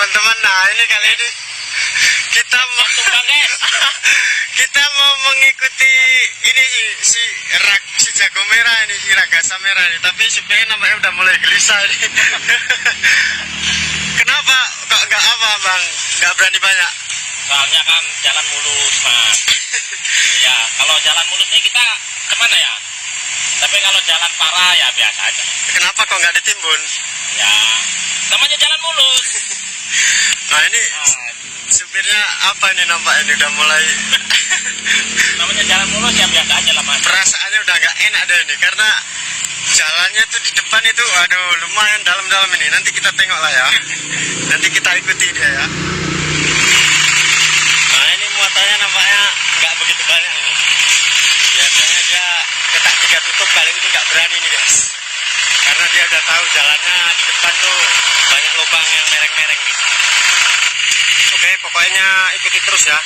teman-teman. Nah ini kali ini kita mau kita mau mengikuti ini si jago merah ini, si ragasa merah ini. Tapi supirnya nampaknya udah mulai gelisah ini. Kenapa kok nggak apa bang? Nggak berani banyak? Soalnya kan jalan mulus mas. Ya kalau jalan mulus ini kita kemana ya? Tapi kalau jalan parah ya biasa aja. Kenapa kok nggak ditimbun? Ya namanya jalan mulus. Nah ini supirnya apa ini nampaknya ini udah mulai. Namanya jalan mulus ya biasa aja lah mas. Perasaannya udah nggak enak deh ini karena jalannya tuh di depan itu aduh lumayan dalam-dalam ini. Nanti kita tengok lah ya. Nanti kita ikuti dia ya. Nah ini muatannya nampaknya nggak begitu banyak ini. Biasanya dia ketak 3 tutup, kali ini nggak berani nih guys. Karena dia udah tahu jalannya di depan tuh banyak lubang yang mereng-mereng nih. Oke, pokoknya ikuti terus ya.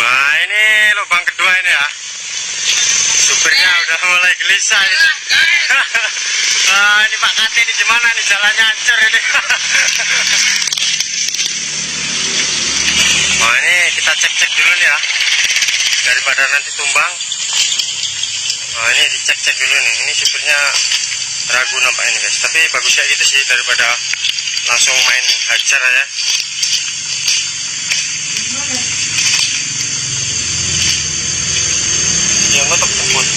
Nah ini lubang kedua ini ya. Supirnya udah mulai gelisah ini. Nah, ini Pak Kati ini gimana nih, jalannya hancur ini. Nah ini kita cek-cek dulu nih ya, daripada nanti tumbang. Nah ini dicek-cek dulu nih. Ini supirnya ragu nampak ini guys. Tapi bagus kayak gitu sih daripada langsung main hajar ya. Yang tetap jemput.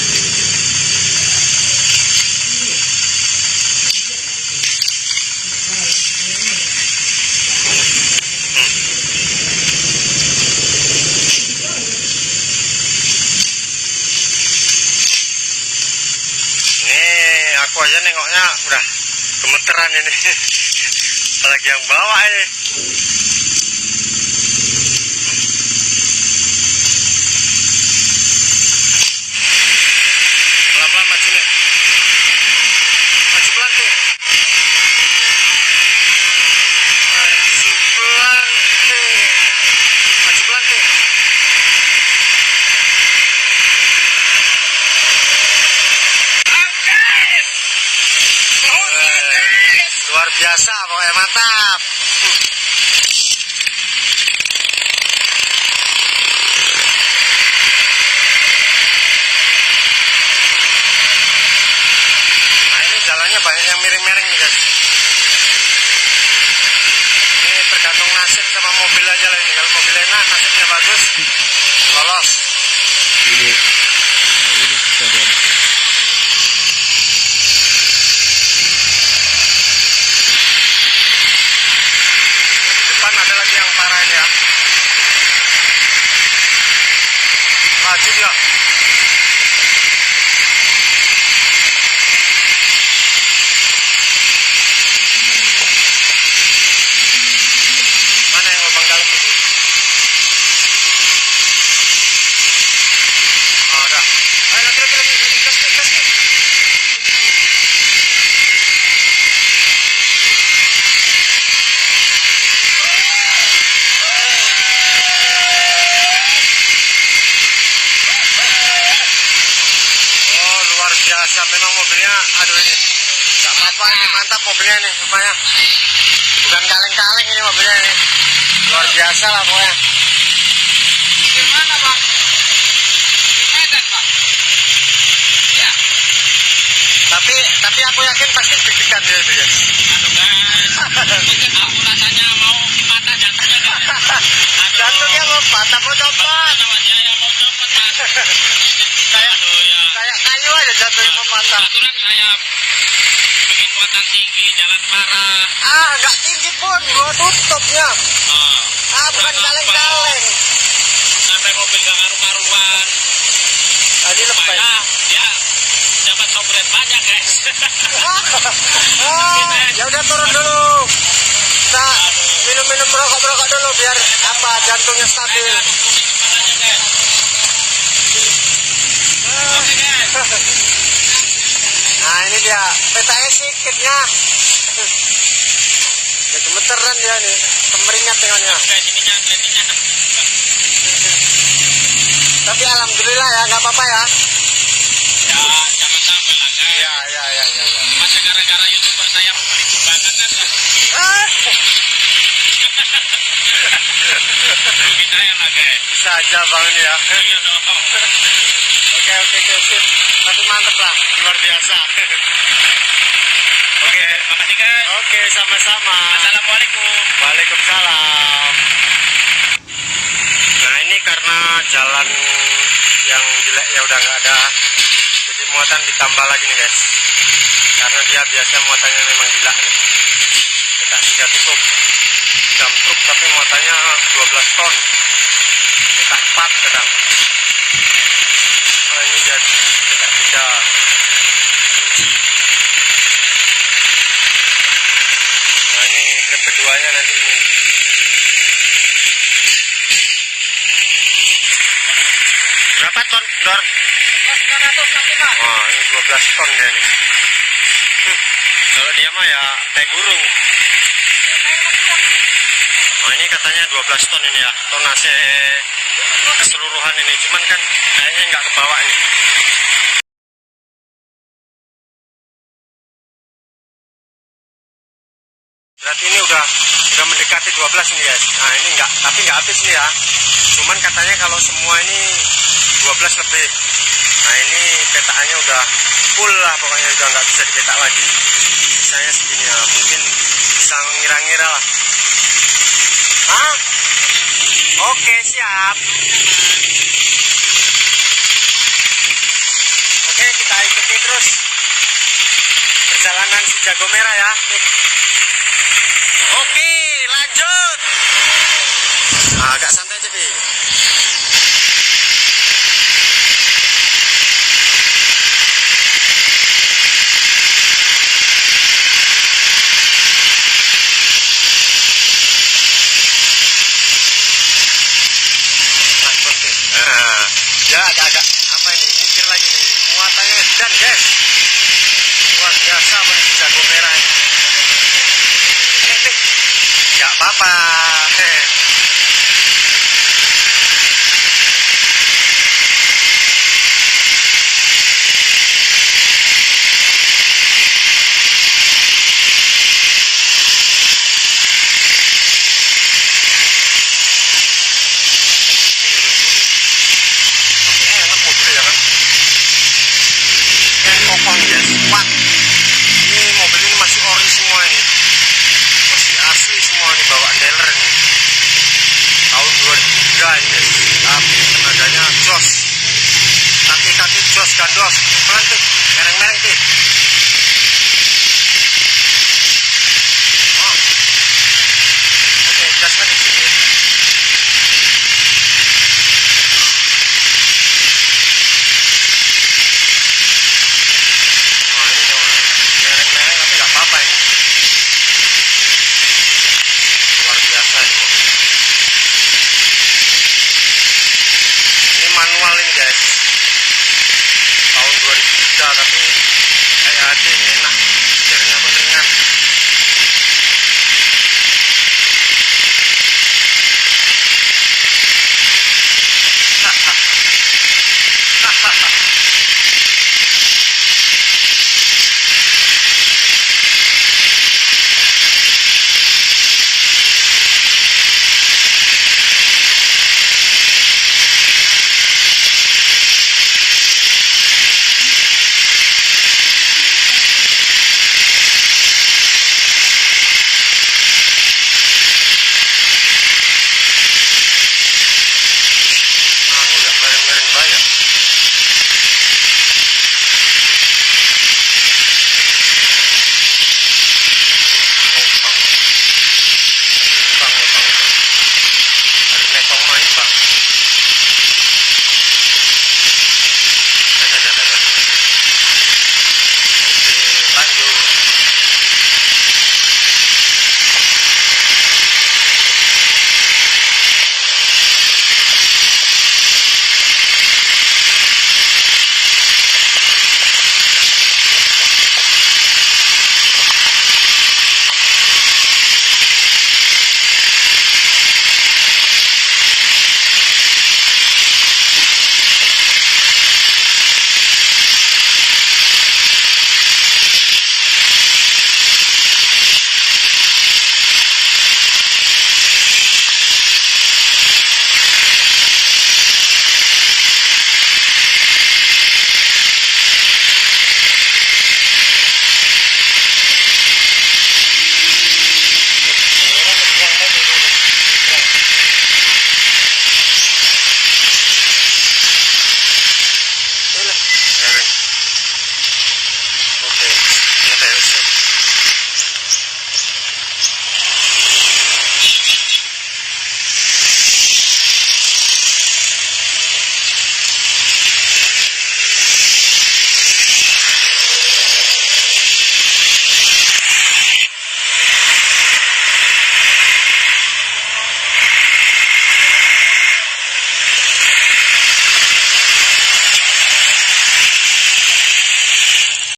Ini aku aja nengoknya udah gemeteran ini. Apalagi yang bawa ini. Pelan-pelan maju nih. Maju pelan tuh. Maju pelan tuh. Maju pelan tuh. Luar biasa pokoknya, mantap. Nah ini jalannya banyak yang miring-miring nih guys. Ini tergantung nasib sama mobil aja lah ini. Kalau mobil enak, nasibnya bagus, lolos. Depan ada lagi yang parah ini ya. Maju dia. Mana yang lubang dalam itu? Oh udah. Ayo lagi. Gas. Oh luar biasa, memang mobilnya, aduh ini nggak apa-apa ini, mantap mobilnya ini rupanya. Bukan kaleng-kaleng ini mobilnya ini, luar biasa lah pokoknya. Di mana bang? Di Medan bang. Ya. Tapi aku yakin pasti deg-degan dia itu guys. Aduh guys, mungkin aku rasanya mau patah jantungnya guys. Aduh. Jantungnya mau patah, mau copot. Sama dia ya mau copot mas. Aduh ya. Kayak kayu aja jantungnya mau patah. Aturan saya bikin muatan tinggi, jalan parah. Nggak tinggi pun, gua tutupnya. Bukan kaleng-kaleng. Sampai mobil gak karu-karuan. Tadi lebay. Supaya dia dapat obret banyak guys. Ya udah turun dulu. Kita minum-minum merokok dulu biar apa jantungnya stabil. Nah ini dia petanya sikitnya. Ya gemeteran dia nih, kemeringat tengoknya. Tapi alhamdulillah ya, nggak apa-apa ya. Ya jangan sampai lah guys. Ya. Masa gara-gara youtuber saya mau beli sumbangan kan nggak rugi. Rugi saya lah guys. Bisa aja bang ini ya. Iya dong. Oke, sip. Tapi mantep lah, luar biasa. Oke, makasih guys. Oke, sama-sama. Assalamualaikum. Waalaikumsalam. Nah ini karena jalan yang jelek ya udah nggak ada, jadi muatan ditambah lagi nih guys. Karena dia biasa muatannya memang gila nih. Kita 3 tutup jam truk tapi muatannya 12 ton. Kita 4 kadang. Nah ini dia kita 3 inci. Nah ini trip keduanya nanti ini. Berapa ton, Dor? 965. Wah, ini 12 ton dia nih. Kalau dia mah ya teh gurung. Oh, ini katanya 12 ton ini ya, tonase keseluruhan ini. Cuman kan kayaknya nggak kebawa nih. Berarti ini udah mendekati 12 ini guys. Nah ini tapi nggak habis nih ya. Cuman katanya kalau semua ini 12 lebih. Nah ini petaannya udah full lah, pokoknya udah nggak bisa dipetak lagi. Sisanya segini ya, mungkin bisa ngira-ngira lah. Oke, siap. Oke, kita ikuti terus perjalanan si jago merah ya. Oke, lanjut. Agak santai aja nih. Ya agak apa ini, mikir lagi nih, muatannya dan guys, luar biasa banget jago merah ini. Nggak apa-apa. Wah, ini mobil ini masih ori semua ini, masih asli semua nih, bawaan dealer nih, tahun 2003 ini guys. Tapi tenaganya jos, kaki-kaki jos gandos, pelan tuh, mereng-mereng tuh. Oke, gas lagi sedikit. Manual ini guys, tahun 2003 tapi kayak hati ini